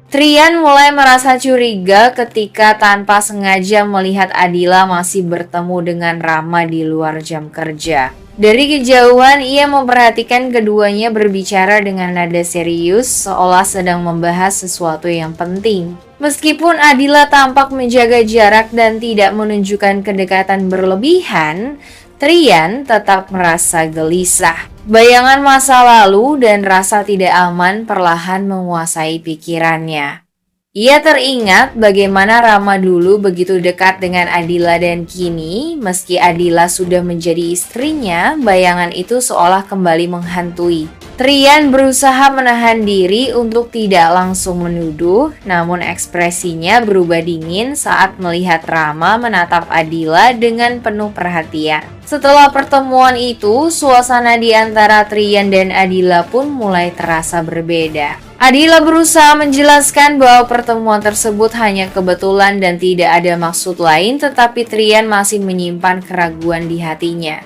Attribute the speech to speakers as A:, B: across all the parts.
A: Trian mulai merasa curiga ketika tanpa sengaja melihat Adila masih bertemu dengan Rama di luar jam kerja. Dari kejauhan, ia memperhatikan keduanya berbicara dengan nada serius, seolah sedang membahas sesuatu yang penting. Meskipun Adila tampak menjaga jarak dan tidak menunjukkan kedekatan berlebihan, Trian tetap merasa gelisah. Bayangan masa lalu dan rasa tidak aman perlahan menguasai pikirannya. Ia teringat bagaimana Rama dulu begitu dekat dengan Adila dan kini, meski Adila sudah menjadi istrinya, bayangan itu seolah kembali menghantui. Trian berusaha menahan diri untuk tidak langsung menuduh, namun ekspresinya berubah dingin saat melihat Rama menatap Adila dengan penuh perhatian. Setelah pertemuan itu, suasana di antara Trian dan Adila pun mulai terasa berbeda. Adila berusaha menjelaskan bahwa pertemuan tersebut hanya kebetulan dan tidak ada maksud lain, tetapi Trian masih menyimpan keraguan di hatinya.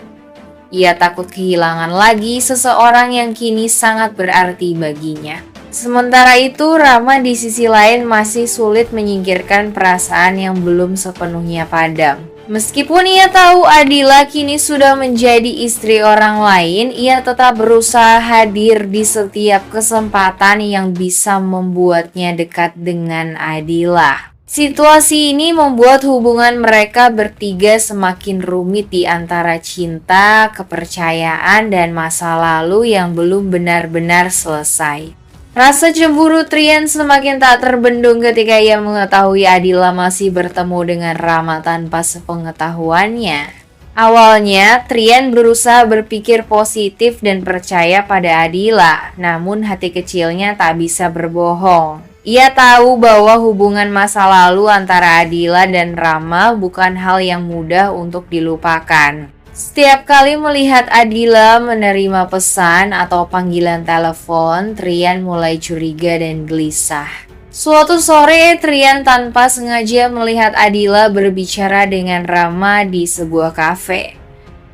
A: Ia takut kehilangan lagi seseorang yang kini sangat berarti baginya. Sementara itu, Rama di sisi lain masih sulit menyingkirkan perasaan yang belum sepenuhnya padam. Meskipun ia tahu Adila kini sudah menjadi istri orang lain, ia tetap berusaha hadir di setiap kesempatan yang bisa membuatnya dekat dengan Adila. Situasi ini membuat hubungan mereka bertiga semakin rumit di antara cinta, kepercayaan, dan masa lalu yang belum benar-benar selesai. Rasa cemburu Trian semakin tak terbendung ketika ia mengetahui Adila masih bertemu dengan Rama tanpa sepengetahuannya. Awalnya, Trian berusaha berpikir positif dan percaya pada Adila, namun hati kecilnya tak bisa berbohong. Ia tahu bahwa hubungan masa lalu antara Adila dan Rama bukan hal yang mudah untuk dilupakan. Setiap kali melihat Adila menerima pesan atau panggilan telepon, Trian mulai curiga dan gelisah. Suatu sore, Trian tanpa sengaja melihat Adila berbicara dengan Rama di sebuah kafe.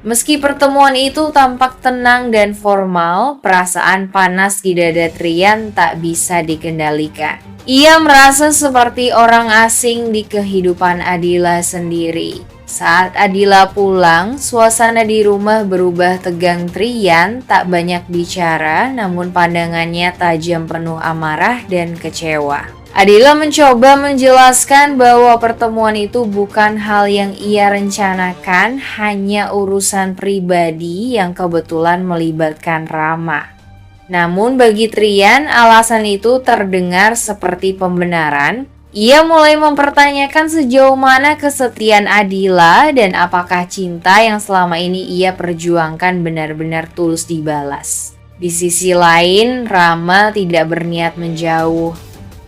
A: Meski pertemuan itu tampak tenang dan formal, perasaan panas di dada Trian tak bisa dikendalikan. Ia merasa seperti orang asing di kehidupan Adila sendiri. Saat Adila pulang, suasana di rumah berubah tegang. Trian tak banyak bicara, namun pandangannya tajam penuh amarah dan kecewa. Adila mencoba menjelaskan bahwa pertemuan itu bukan hal yang ia rencanakan, hanya urusan pribadi yang kebetulan melibatkan Rama. Namun bagi Trian, alasan itu terdengar seperti pembenaran. Ia mulai mempertanyakan sejauh mana kesetiaan Adila dan apakah cinta yang selama ini ia perjuangkan benar-benar tulus dibalas. Di sisi lain, Rama tidak berniat menjauh.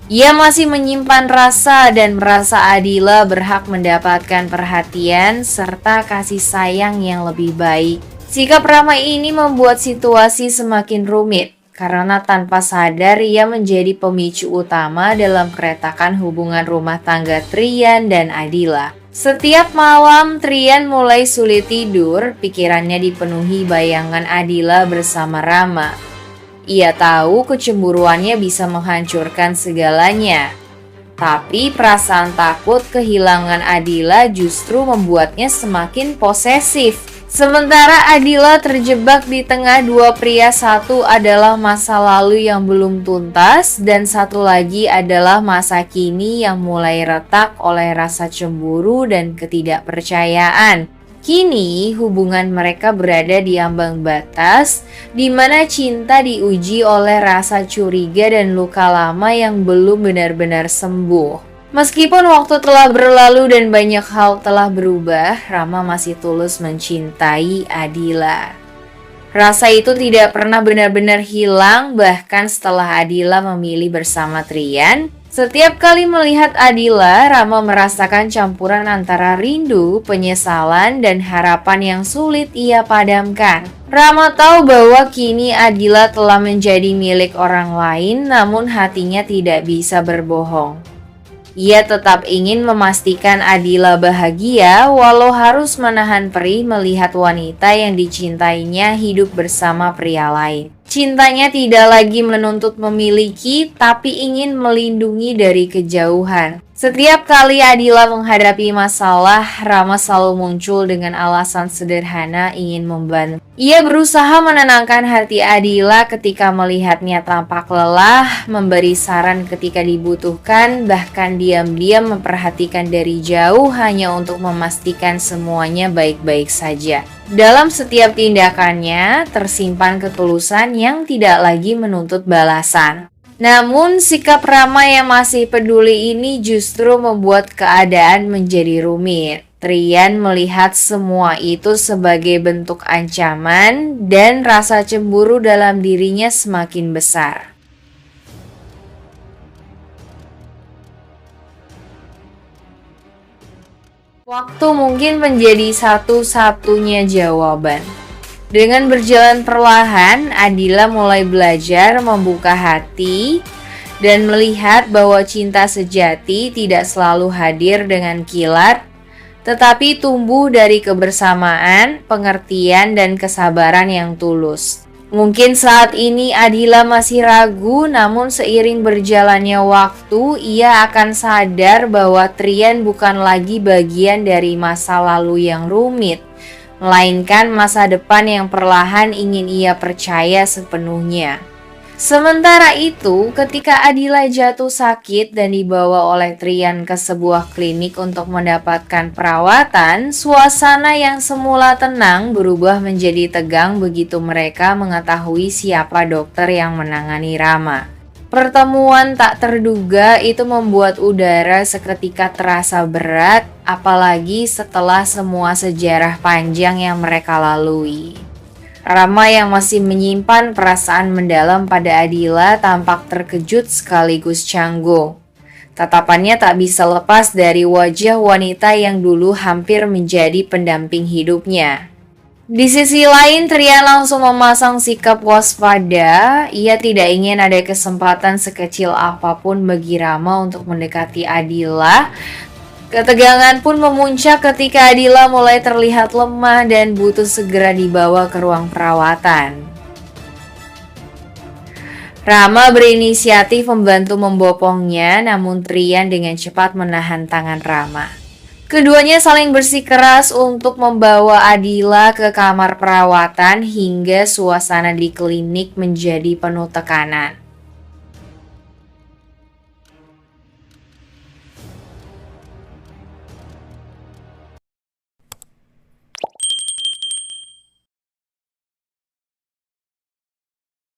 A: Ia masih menyimpan rasa dan merasa Adila berhak mendapatkan perhatian serta kasih sayang yang lebih baik. Sikap Rama ini membuat situasi semakin rumit, karena tanpa sadar ia menjadi pemicu utama dalam keretakan hubungan rumah tangga Trian dan Adila. Setiap malam Trian mulai sulit tidur, pikirannya dipenuhi bayangan Adila bersama Rama. Ia tahu kecemburuannya bisa menghancurkan segalanya. Tapi perasaan takut kehilangan Adila justru membuatnya semakin posesif. Sementara Adila terjebak di tengah dua pria, satu adalah masa lalu yang belum tuntas dan satu lagi adalah masa kini yang mulai retak oleh rasa cemburu dan ketidakpercayaan. Kini hubungan mereka berada di ambang batas, di mana cinta diuji oleh rasa curiga dan luka lama yang belum benar-benar sembuh. Meskipun waktu telah berlalu dan banyak hal telah berubah, Rama masih tulus mencintai Adila. Rasa itu tidak pernah benar-benar hilang, bahkan setelah Adila memilih bersama Trian. Setiap kali melihat Adila, Rama merasakan campuran antara rindu, penyesalan, dan harapan yang sulit ia padamkan. Rama tahu bahwa kini Adila telah menjadi milik orang lain, namun hatinya tidak bisa berbohong. Ia tetap ingin memastikan Adila bahagia, walau harus menahan perih melihat wanita yang dicintainya hidup bersama pria lain. Cintanya tidak lagi menuntut memiliki, tapi ingin melindungi dari kejauhan. Setiap kali Adila menghadapi masalah, Rama selalu muncul dengan alasan sederhana ingin membantu. Ia berusaha menenangkan hati Adila ketika melihatnya tampak lelah, memberi saran ketika dibutuhkan, bahkan diam-diam memperhatikan dari jauh hanya untuk memastikan semuanya baik-baik saja. Dalam setiap tindakannya, tersimpan ketulusan yang tidak lagi menuntut balasan. Namun, sikap Rama yang masih peduli ini justru membuat keadaan menjadi rumit. Trian melihat semua itu sebagai bentuk ancaman dan rasa cemburu dalam dirinya semakin besar. Waktu mungkin menjadi satu-satunya jawaban. Dengan berjalan perlahan, Adila mulai belajar membuka hati dan melihat bahwa cinta sejati tidak selalu hadir dengan kilat, tetapi tumbuh dari kebersamaan, pengertian, dan kesabaran yang tulus. Mungkin saat ini Adila masih ragu, namun seiring berjalannya waktu, ia akan sadar bahwa Trian bukan lagi bagian dari masa lalu yang rumit, melainkan masa depan yang perlahan ingin ia percaya sepenuhnya. Sementara itu, ketika Adila jatuh sakit dan dibawa oleh Trian ke sebuah klinik untuk mendapatkan perawatan, suasana yang semula tenang berubah menjadi tegang begitu mereka mengetahui siapa dokter yang menangani Rama. Pertemuan tak terduga itu membuat udara seketika terasa berat, apalagi setelah semua sejarah panjang yang mereka lalui. Rama yang masih menyimpan perasaan mendalam pada Adila tampak terkejut sekaligus canggung. Tatapannya tak bisa lepas dari wajah wanita yang dulu hampir menjadi pendamping hidupnya. Di sisi lain, Trian langsung memasang sikap waspada. Ia tidak ingin ada kesempatan sekecil apapun bagi Rama untuk mendekati Adila. Ketegangan pun memuncak ketika Adila mulai terlihat lemah dan butuh segera dibawa ke ruang perawatan. Rama berinisiatif membantu membopongnya, namun Trian dengan cepat menahan tangan Rama. Keduanya saling bersikeras untuk membawa Adila ke kamar perawatan hingga suasana di klinik menjadi penuh tekanan.